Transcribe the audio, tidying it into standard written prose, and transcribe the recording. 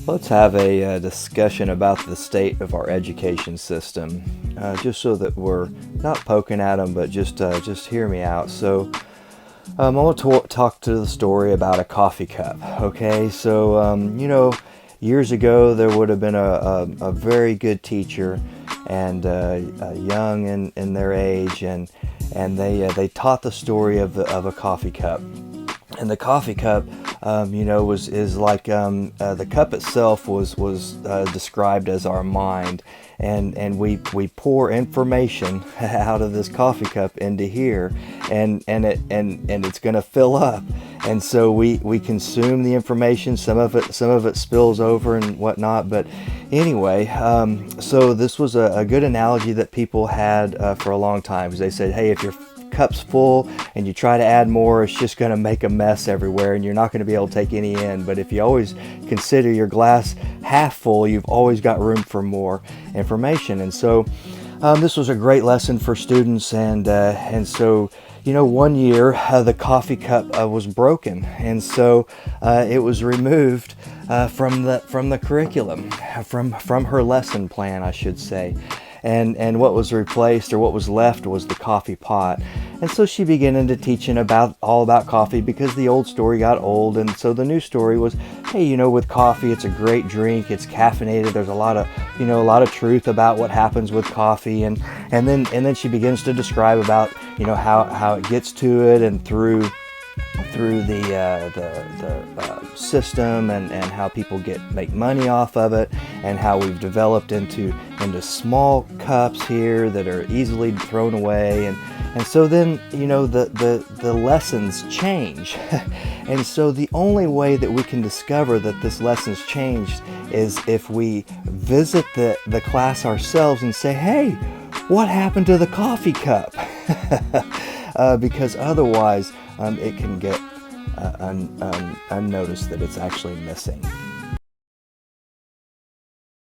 Let's have a discussion about the state of our education system, just so that we're not poking at them, but just hear me out. So, I want to talk to the story about a coffee cup. Okay, so years ago there would have been a very good teacher, and young in their age, and they taught the story of a coffee cup. And the coffee cup, was is like the cup itself was described as our mind, and we pour information out of this coffee cup into here, and it's going to fill up, and so we consume the information. Some of it spills over and whatnot, but anyway, so this was a good analogy that people had for a long time, because they said, hey, if you're cup's full and you try to add more, it's just going to make a mess everywhere and you're not going to be able to take any in. But if you always consider your glass half full, you've always got room for more information. And so this was a great lesson for students, and so one year the coffee cup was broken, and so it was removed from the curriculum, from her lesson plan, I should say. And what was replaced, or what was left, was the coffee pot. And so she began into teaching all about coffee, because the old story got old, and so the new story was, hey, with coffee, it's a great drink, it's caffeinated, there's a lot of truth about what happens with coffee, and then she begins to describe about how it gets to it, and through the system, and how people make money off of it, and how we've developed into small cups here that are easily thrown away, and so then the lessons change. And so the only way that we can discover that this lesson's changed is if we visit the class ourselves and say, hey, what happened to the coffee cup? Because otherwise it can get unnoticed that it's actually missing.